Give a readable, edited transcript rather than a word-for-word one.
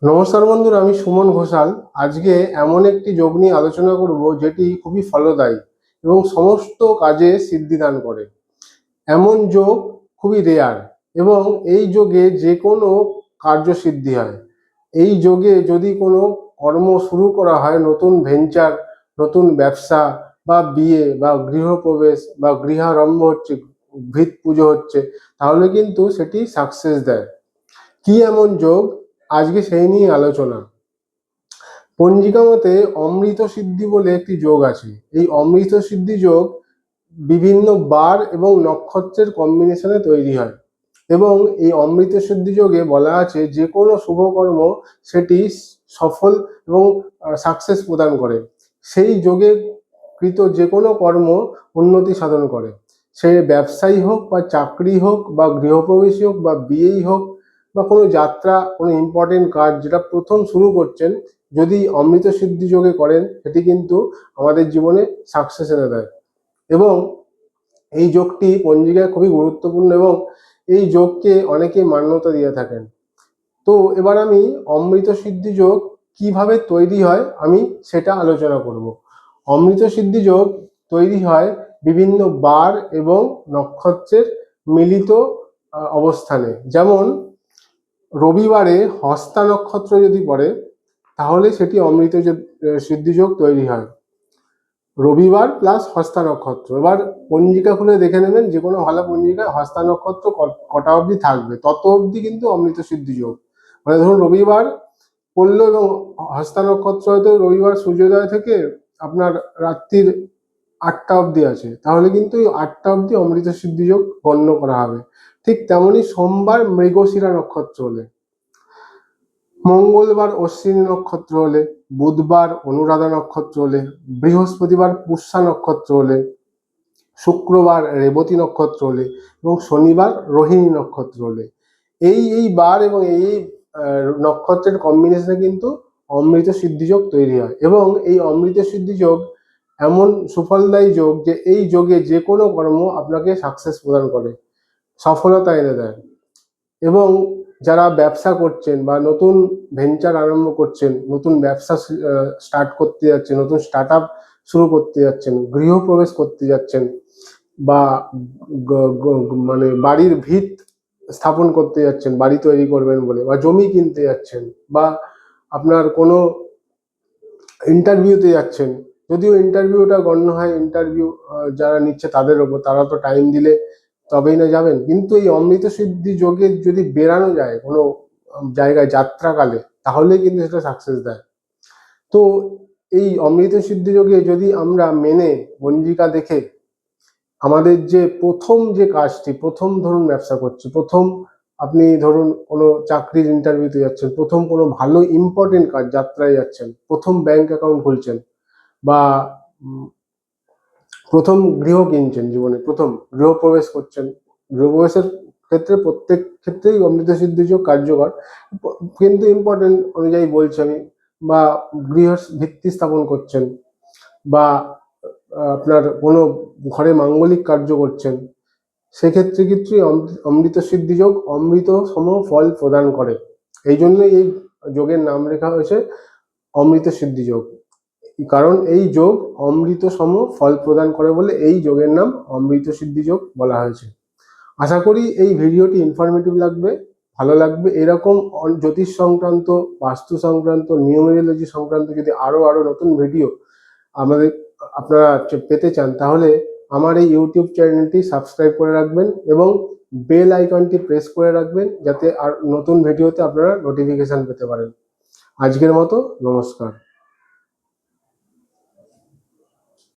নমস্কার বন্ধুরা, আমি সুমন ঘোষাল। আজকে এমন একটি যোগ নিয়ে আলোচনা করব যেটি খুবই ফলদায়ী এবং সমস্ত কাজে সিদ্ধিদান করে। এমন যোগ খুবই রেয়ার এবং এই যোগে যে কোনো কার্যসিদ্ধি হয়। এই যোগে যদি কোনো কর্ম শুরু করা হয়, নতুন ভেঞ্চার, নতুন ব্যবসা বা বিয়ে বা গৃহপ্রবেশ বা গৃহারম্ভ হচ্ছে, ভিত পুজো হচ্ছে, তাহলে কিন্তু সেটি সাকসেস দেয়। কি এমন যোগ? আজকে সেই নিয়ে আলোচনা। পঞ্জিকা মতে অমৃত সিদ্ধি বলে একটি যোগ আছে। এই অমৃত সিদ্ধি যোগ বিভিন্ন বার এবং নক্ষত্রের কম্বিনেশনে তৈরি হয় এবং এই অমৃত সিদ্ধি যোগে বলা আছে যে কোনো শুভকর্ম সেটি সফল এবং সাকসেস প্রদান করে। সেই যোগে কৃত যে কোনো কর্ম উন্নতি সাধন করে। সে ব্যবসায়ী হোক বা চাকরি হোক বা গৃহপ্রবেশই হোক বা বিয়েই হোক বা কোনো যাত্রা, কোনো ইম্পর্টেন্ট কাজ যেটা প্রথম শুরু করছেন, যদি অমৃত সিদ্ধি যোগে করেন সেটি কিন্তু আমাদের জীবনে সাকসেস এনে দেয়। এবং এই যোগটি পঞ্জিকায় খুবই গুরুত্বপূর্ণ এবং এই যোগকে অনেকে মান্যতা দিয়ে থাকেন। তো এবার আমি অমৃত সিদ্ধি যোগ কিভাবে তৈরি হয় আমি সেটা আলোচনা করব। অমৃত সিদ্ধি যোগ তৈরি হয় বিভিন্ন বার এবং নক্ষত্রের মিলিত অবস্থানে। যেমন রবিবারে হস্তা নক্ষত্র যদি পড়ে তাহলে সেটি অমৃত সিদ্ধি যোগ তৈরি হয়। রবিবার প্লাস হস্তা নক্ষত্র। এবার পঞ্জিকা খুলে দেখে নেবেন, যে কোনো ভালো পঞ্জিকায় হস্তা নক্ষত্র কটা অবধি থাকবে তত অবধি কিন্তু অমৃত সিদ্ধি যোগ। মানে ধরুন রবিবার পড়লো এবং হস্তা নক্ষত্র হয়তো রবিবার সূর্যোদয় থেকে আপনার রাত্রির 8টা অবধি আছে, তাহলে কিন্তু এই 8টা অবধি অমৃত সিদ্ধি যোগ গণ্য করা হবে। ঠিক তেমনি সোমবার মৃগশিরা নক্ষত্র হলে, মঙ্গলবার অশ্বিনী নক্ষত্র হলে, বুধবার অনুরাধা নক্ষত্র হলে, বৃহস্পতিবার পুষ্যা নক্ষত্র হলে, শুক্রবার রেবতী নক্ষত্র হলে এবং শনিবার রোহিণী নক্ষত্র হলে, এই বার এবং এই নক্ষত্রের কম্বিনেশনে কিন্তু অমৃত সিদ্ধিযোগ তৈরি হয়। এবং এই অমৃত সিদ্ধিযোগ এমন সুফলদায়ী যোগ যে এই যোগে যে কোনো কর্ম আপনাকে সাকসেস প্রদান করে, সফলতা এনে দেয়। এবং যারা ব্যবসা করছেন বা নতুন ভেঞ্চার আরম্ভ করছেন, নতুন ব্যবসা স্টার্ট করতে যাচ্ছেন, নতুন স্টার্ট আপ শুরু করতে যাচ্ছেন, গৃহপ্রবেশ করতে যাচ্ছেন বা মানে বাড়ির ভিত স্থাপন করতে যাচ্ছেন, বাড়ি তৈরি করবেন বলে, বা জমি কিনতে যাচ্ছেন, বা আপনার কোনো ইন্টারভিউতে যাচ্ছেন, যদিও ইন্টারভিউটা গণ্য হয় ইন্টারভিউ যারা নিচ্ছে তাদের ওপর, তারা তো টাইম দিলে তবেই না যাবেন। কিন্তু এই অমৃত সিদ্ধি যোগে যদি বেরানো যায় কোনো জায়গায় যাত্রাকালে, তাহলে কিন্তু সেটা সাকসেস দেয়। তো এই অমৃত সিদ্ধি যোগে যদি আমরা মেনে পঞ্জিকা দেখে আমাদের যে প্রথম যে কাজটি, প্রথম ধরুন ব্যবসা করছি, প্রথম আপনি ধরুন কোনো চাকরির ইন্টারভিউতে যাচ্ছেন, প্রথম কোনো ভালো ইম্পর্টেন্ট কাজ যাত্রায় যাচ্ছেন, প্রথম ব্যাংক অ্যাকাউন্ট খুলছেন, বা প্রথম গৃহ কিনছেন, জীবনে প্রথম গৃহপ্রবেশ করছেন। গৃহপ্রবেশের ক্ষেত্রে প্রত্যেক ক্ষেত্রেই অমৃত সিদ্ধি যোগ কার্যকর, কিন্তু ইম্পর্টেন্ট অনুযায়ী বলছি আমি। বা গৃহ ভিত্তি স্থাপন করছেন, বা আপনার কোনো ঘরে মাঙ্গলিক কার্য করছেন, সেক্ষেত্রে কিন্তু অমৃত সিদ্ধি যোগ অমৃত সম ফল প্রদান করে। এই জন্যই এই যোগের নাম লেখা হয়েছে অমৃত সিদ্ধি যোগ। কারণ এই যোগ অমৃত সম ফল প্রদান করে বলে এই যোগের নাম অমৃত সিদ্ধি যোগ বলা হয়েছে। আশা করি এই ভিডিওটি ইনফরমেটিভ লাগবে, ভালো লাগবে। এরকম জ্যোতিষ সংক্রান্ত, বাস্তু সংক্রান্ত, নিউমেরোলজি সংক্রান্ত যদি আরো নতুন ভিডিও আমাদের আপনারা পেতে চান, তাহলে আমার এই ইউটিউব চ্যানেলটি সাবস্ক্রাইব করে রাখবেন এবং বেল আইকনটি প্রেস করে রাখবেন, যাতে আর নতুন ভিডিওতে আপনারা নোটিফিকেশন পেতে পারেন। আজকের মতো নমস্কার।